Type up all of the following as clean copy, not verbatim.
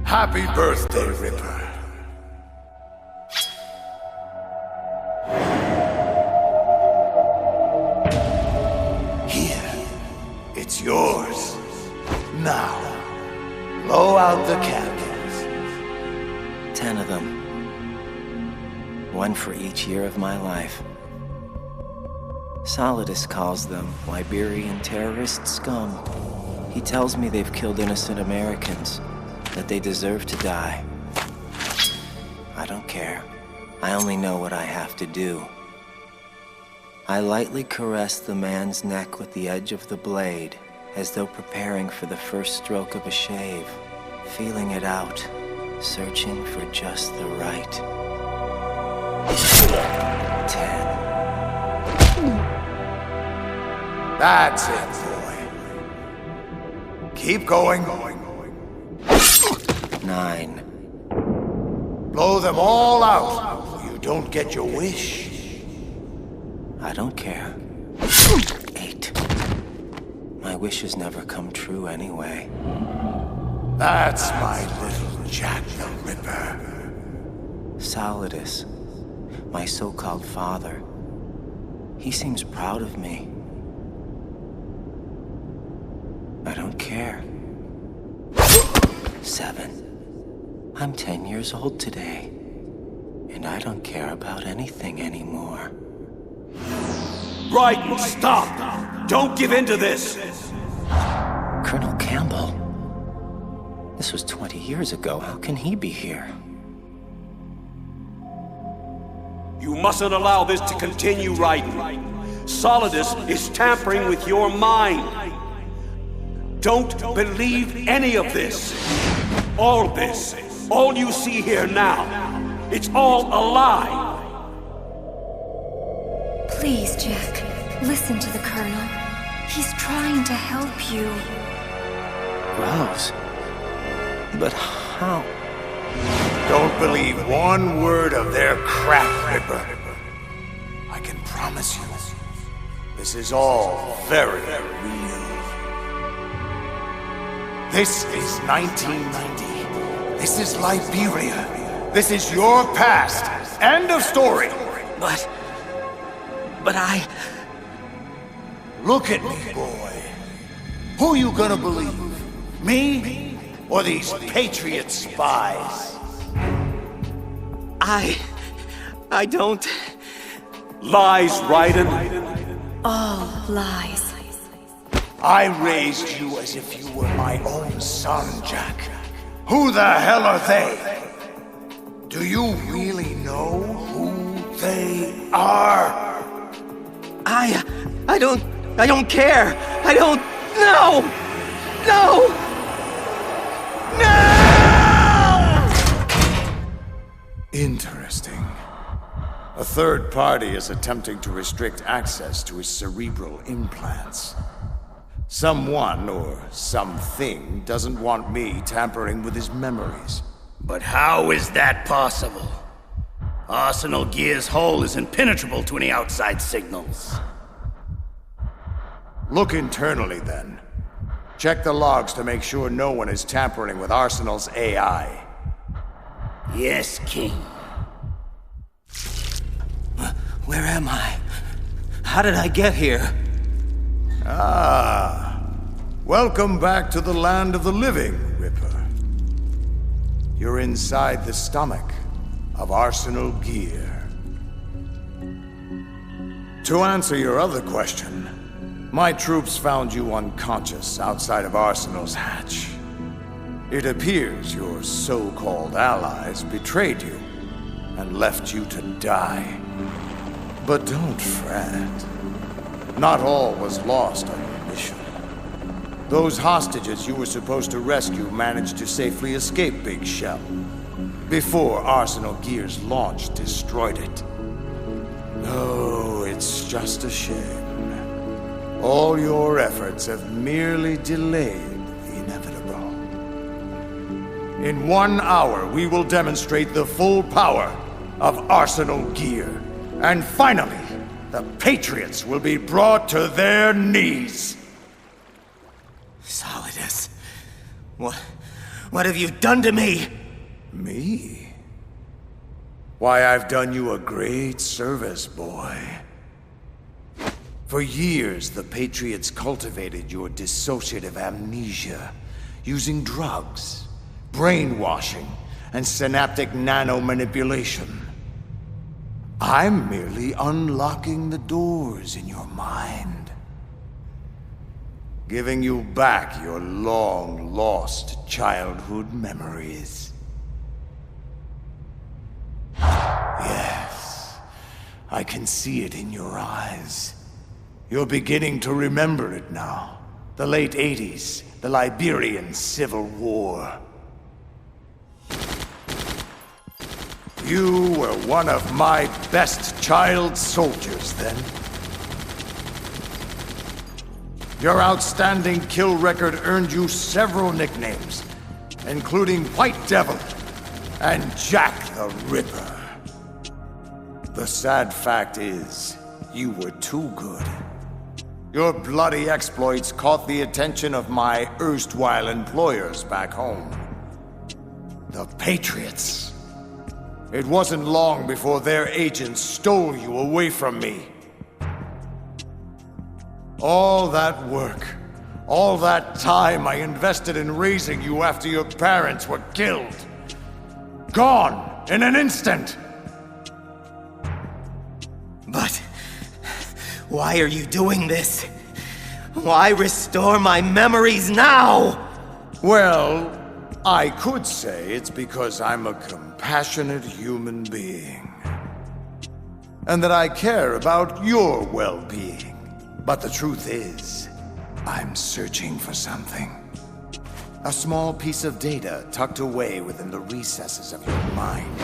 Happy birthday, Ripper. Here, it's yours. Now, blow out the candles. 10 of them. One for each year of my life. Solidus calls them Liberian terrorist scum. He tells me they've killed innocent Americans, that they deserve to die. I don't care. I only know what I have to do. I lightly caress the man's neck with the edge of the blade, as though preparing for the first stroke of a shave, feeling it out, searching for just the right. 10. That's it, boy. Keep going. 9. Blow them all out, or you don't get your wish. I don't care. 8. My wishes never come true anyway. That's my little Jack the Ripper. Solidus, my so-called father. He seems proud of me. I don't care. 7. I'm 10 years old today, and I don't care about anything anymore. Right, stop! Don't give in to this! Colonel Campbell? This was 20 years ago. How can he be here? You mustn't allow this to continue, Raiden. Solidus is tampering with your mind. Don't believe any of this. All this. All you see here now. It's all a lie. Please, Jack, listen to the Colonel. He's trying to help you. Rose? But how? Don't believe one word of their crap, Ripper. I can promise you, this is all very real. This is 1990. This is Liberia. This is your past. End of story. But I... Look at me, boy. Who you gonna believe? Me? Or these Patriot spies? I don't... Lies, Raiden. All lies. I raised you as if you were my own son, Jack. Who the hell are they? Do you really know who they are? I don't care. I don't... No! No! No! Interesting. A third party is attempting to restrict access to his cerebral implants. Someone or something doesn't want me tampering with his memories. But how is that possible? Arsenal Gear's hull is impenetrable to any outside signals. Look internally, then. Check the logs to make sure no one is tampering with Arsenal's AI. Yes, King. Where am I? How did I get here? Ah. Welcome back to the land of the living, Ripper. You're inside the stomach of Arsenal Gear. To answer your other question, my troops found you unconscious outside of Arsenal's hatch. It appears your so-called allies betrayed you and left you to die. But don't fret. Not all was lost on your mission. Those hostages you were supposed to rescue managed to safely escape Big Shell before Arsenal Gear's launch destroyed it. Oh, it's just a shame. All your efforts have merely delayed the inevitable. In 1 hour, we will demonstrate the full power of Arsenal Gear. And finally, the Patriots will be brought to their knees. Solidus. What have you done to me? Me? Why, I've done you a great service, boy. For years, the Patriots cultivated your dissociative amnesia, using drugs, brainwashing, and synaptic nano-manipulation. I'm merely unlocking the doors in your mind, giving you back your long-lost childhood memories. Yes, I can see it in your eyes. You're beginning to remember it now. The late 80s, the Liberian Civil War. You were one of my best child soldiers then. Your outstanding kill record earned you several nicknames, including White Devil and Jack the Ripper. The sad fact is, you were too good. Your bloody exploits caught the attention of my erstwhile employers back home. The Patriots. It wasn't long before their agents stole you away from me. All that work, all that time I invested in raising you after your parents were killed. Gone in an instant! But why are you doing this? Why restore my memories now? Well, I could say it's because I'm a compassionate human being. And that I care about your well-being. But the truth is, I'm searching for something. A small piece of data tucked away within the recesses of your mind.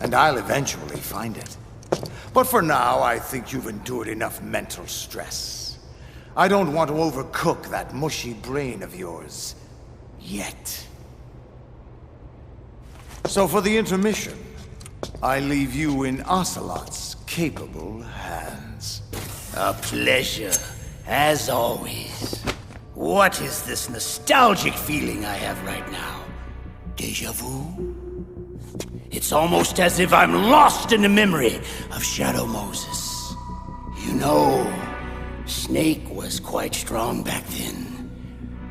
And I'll eventually find it. But for now, I think you've endured enough mental stress. I don't want to overcook that mushy brain of yours. Yet. So for the intermission, I leave you in Ocelot's capable hands. A pleasure, as always. What is this nostalgic feeling I have right now? Deja vu? It's almost as if I'm lost in the memory of Shadow Moses. You know, Snake was quite strong back then.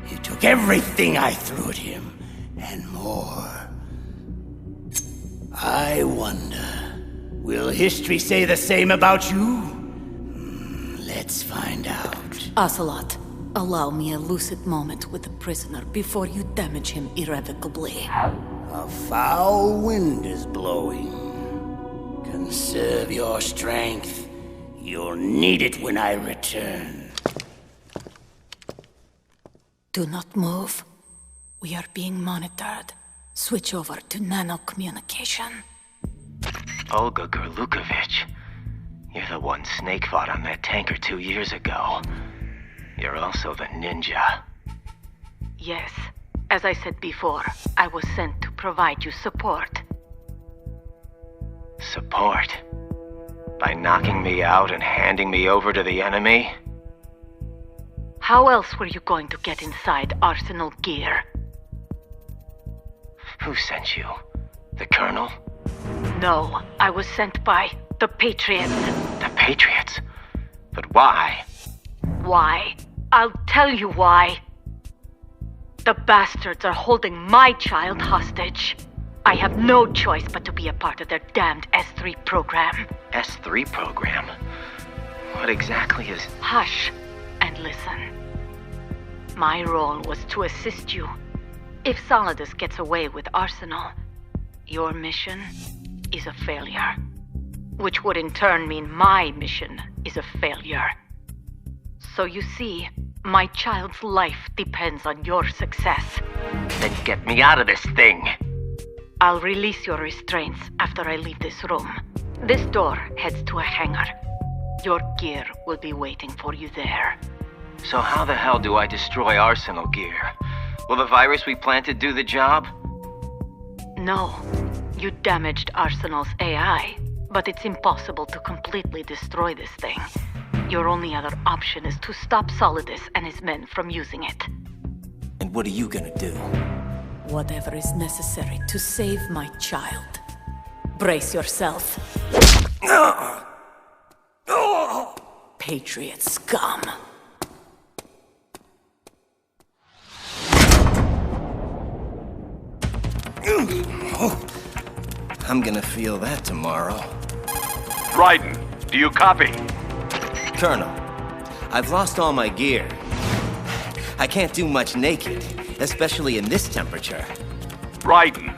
He took everything I threw at him, and more. I wonder, will history say the same about you? Let's find out. Ocelot, allow me a lucid moment with the prisoner before you damage him irrevocably. A foul wind is blowing. Conserve your strength. You'll need it when I return. Do not move. We are being monitored. Switch over to nano-communication. Olga Gurlukovich. You're the one Snake fought on that tanker 2 years ago. You're also the ninja. Yes. As I said before, I was sent to provide you support. Support? By knocking me out and handing me over to the enemy? How else were you going to get inside Arsenal gear? Who sent you? The Colonel? No, I was sent by the Patriots. The Patriots? But why? Why? I'll tell you why. The bastards are holding my child hostage. I have no choice but to be a part of their damned S3 program. S3 program? What exactly is... Hush, and listen. My role was to assist you. If Solidus gets away with Arsenal, your mission is a failure. Which would in turn mean my mission is a failure. So you see, my child's life depends on your success. Then get me out of this thing! I'll release your restraints after I leave this room. This door heads to a hangar. Your gear will be waiting for you there. So how the hell do I destroy Arsenal gear? Will the virus we planted do the job? No. You damaged Arsenal's AI, but it's impossible to completely destroy this thing. Your only other option is to stop Solidus and his men from using it. And what are you gonna do? Whatever is necessary to save my child. Brace yourself. Patriot scum. I'm gonna feel that tomorrow. Raiden, do you copy? Colonel, I've lost all my gear. I can't do much naked, especially in this temperature. Raiden,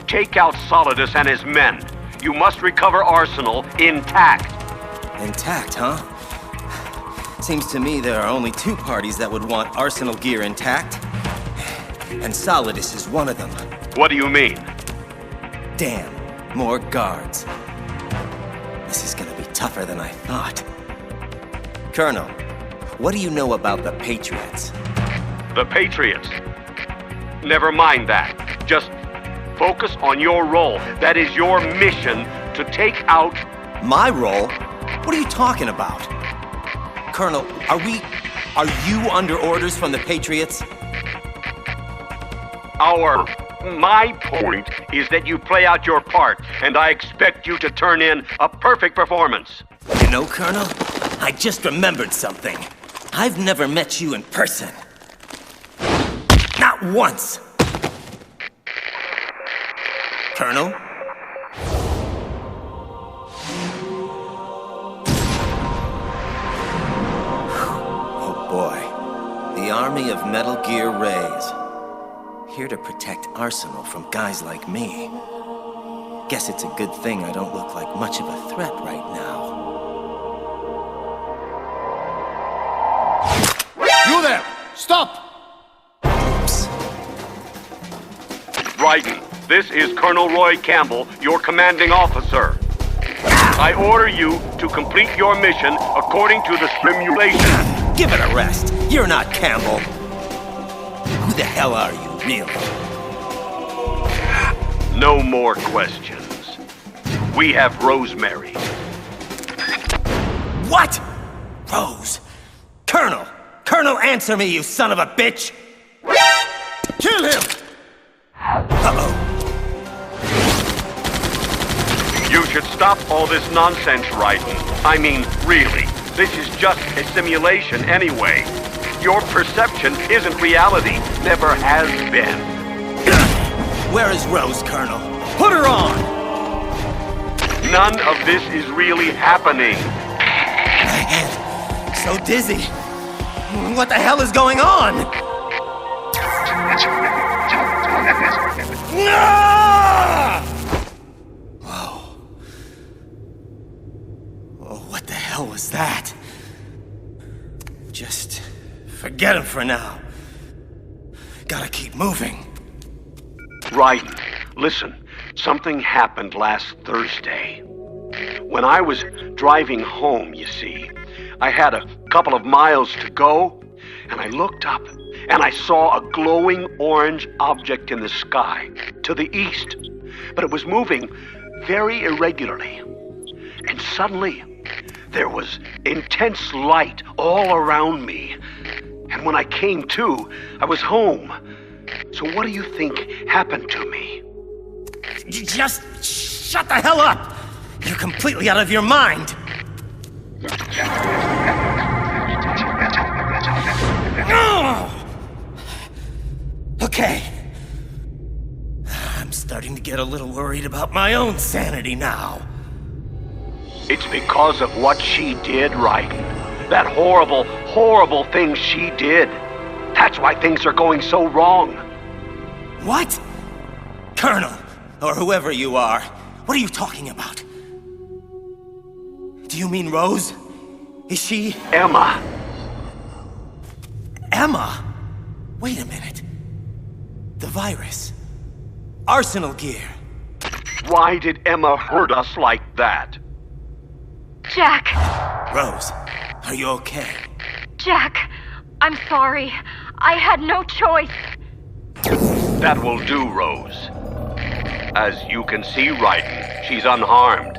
take out Solidus and his men. You must recover Arsenal intact. Intact, huh? Seems to me there are only two parties that would want Arsenal gear intact. And Solidus is one of them. What do you mean? Damn, more guards. This is gonna be tougher than I thought. Colonel, what do you know about the Patriots? The Patriots? Never mind that. Just focus on your role. That is your mission to take out... My role? What are you talking about? Colonel, are you under orders from the Patriots? My point is that you play out your part, and I expect you to turn in a perfect performance. You know, Colonel, I just remembered something. I've never met you in person. Not once. Colonel? Oh boy. The army of Metal Gear Rays. Here to protect Arsenal from guys like me. Guess it's a good thing I don't look like much of a threat right now. You there! Stop! Oops. Raiden, this is Colonel Roy Campbell, your commanding officer. I order you to complete your mission according to the simulation. Give it a rest. You're not Campbell. Who the hell are you, really? No more questions. We have Rosemary. What? Rose? Colonel! Colonel, answer me, you son of a bitch! Kill him! Uh-oh. You should stop all this nonsense, Raiden. I mean, really. This is just a simulation anyway. Your perception isn't reality. Never has been. Where is Rose, Colonel? Put her on! None of this is really happening. My head. So dizzy. What the hell is going on? Whoa. Oh, what the hell was that? Just forget him for now. Gotta keep moving. Raiden, listen. Something happened last Thursday. When I was driving home, you see, I had a couple of miles to go, and I looked up, and I saw a glowing orange object in the sky, to the east. But it was moving very irregularly. And suddenly, there was intense light all around me. And when I came to, I was home. So what do you think happened to me? Just shut the hell up! You're completely out of your mind! Okay. I'm starting to get a little worried about my own sanity now. It's because of what she did, Raiden. That horrible, horrible thing she did. That's why things are going so wrong. What? Colonel, or whoever you are, what are you talking about? Do you mean Rose? Is she... Emma. Emma? Wait a minute. The virus. Arsenal gear. Why did Emma hurt us like that? Jack! Rose, are you okay? Jack, I'm sorry. I had no choice. That will do, Rose. As you can see, Raiden, she's unharmed.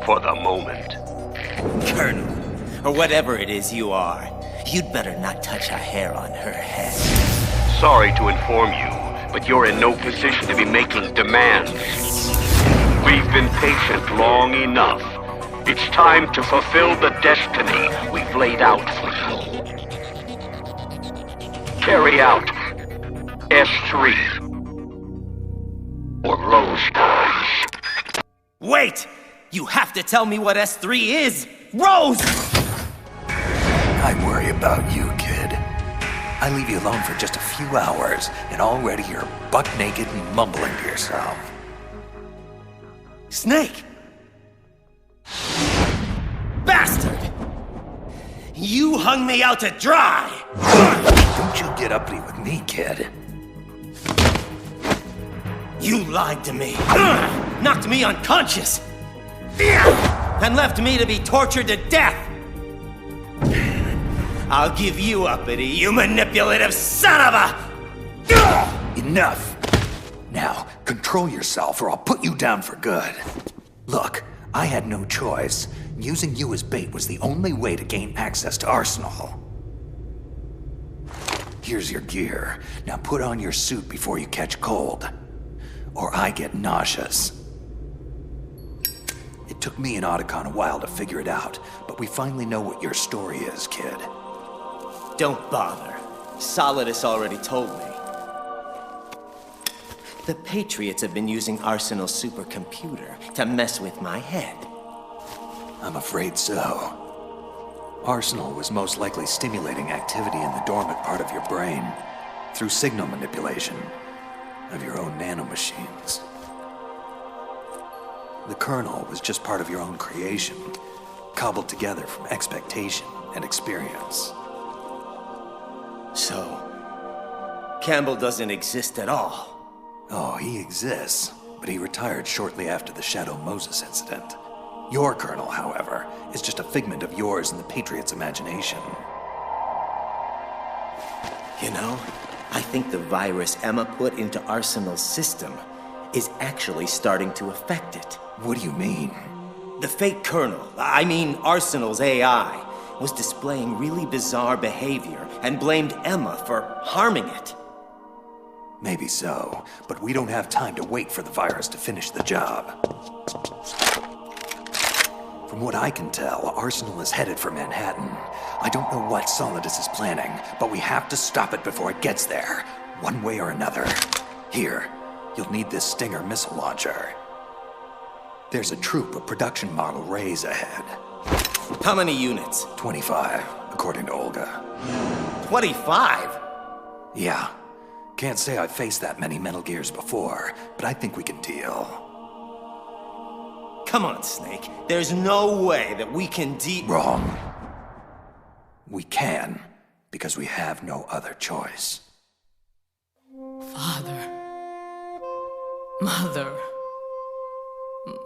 For the moment. Colonel, or whatever it is you are, you'd better not touch a hair on her head. Sorry to inform you, but you're in no position to be making demands. We've been patient long enough. It's time to fulfill the destiny we've laid out for you. Carry out S3 or Rose dies. Wait! You have to tell me what S3 is! Rose! I worry about you, kid. I leave you alone for just a few hours, and already you're buck naked and mumbling to yourself. Snake! Bastard! You hung me out to dry! Don't you get uppity with me, kid. You lied to me. Knocked me unconscious. And left me to be tortured to death. I'll give you uppity, you manipulative son of a... Enough! Now, control yourself or I'll put you down for good. Look, I had no choice. Using you as bait was the only way to gain access to Arsenal. Here's your gear. Now put on your suit before you catch cold. Or I get nauseous. It took me and Otacon a while to figure it out, but we finally know what your story is, kid. Don't bother. Solidus already told me. The Patriots have been using Arsenal's supercomputer to mess with my head. I'm afraid so. Arsenal was most likely stimulating activity in the dormant part of your brain through signal manipulation of your own nanomachines. The kernel was just part of your own creation, cobbled together from expectation and experience. So, Campbell doesn't exist at all. Oh, he exists, but he retired shortly after the Shadow Moses incident. Your kernel, however, is just a figment of yours and the Patriots' imagination. You know, I think the virus Emma put into Arsenal's system is actually starting to affect it. What do you mean? The fake kernel, I mean Arsenal's AI, was displaying really bizarre behavior and blamed Emma for harming it. Maybe so, but we don't have time to wait for the virus to finish the job. From what I can tell, Arsenal is headed for Manhattan. I don't know what Solidus is planning, but we have to stop it before it gets there, one way or another. Here, you'll need this Stinger missile launcher. There's a troop of production model Rays ahead. How many units? 25, according to Olga. 25? Yeah. Can't say I've faced that many Metal Gears before, but I think we can deal. Come on, Snake. There's no way that we can Wrong. We can, because we have no other choice. Father. Mother.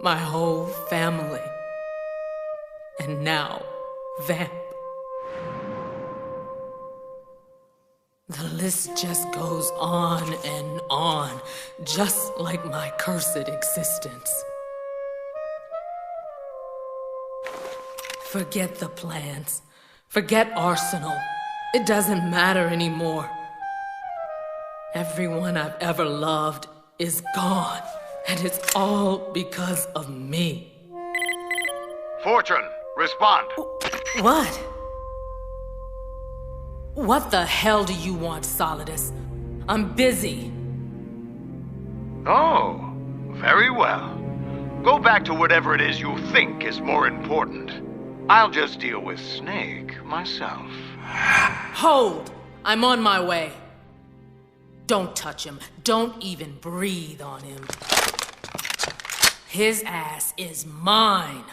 My whole family. And now, Vamp. The list just goes on and on, just like my cursed existence. Forget the plans. Forget Arsenal. It doesn't matter anymore. Everyone I've ever loved is gone, and it's all because of me. Fortune, respond. What? What the hell do you want, Solidus? I'm busy. Oh, very well. Go back to whatever it is you think is more important. I'll just deal with Snake myself. Hold! I'm on my way. Don't touch him. Don't even breathe on him. His ass is mine.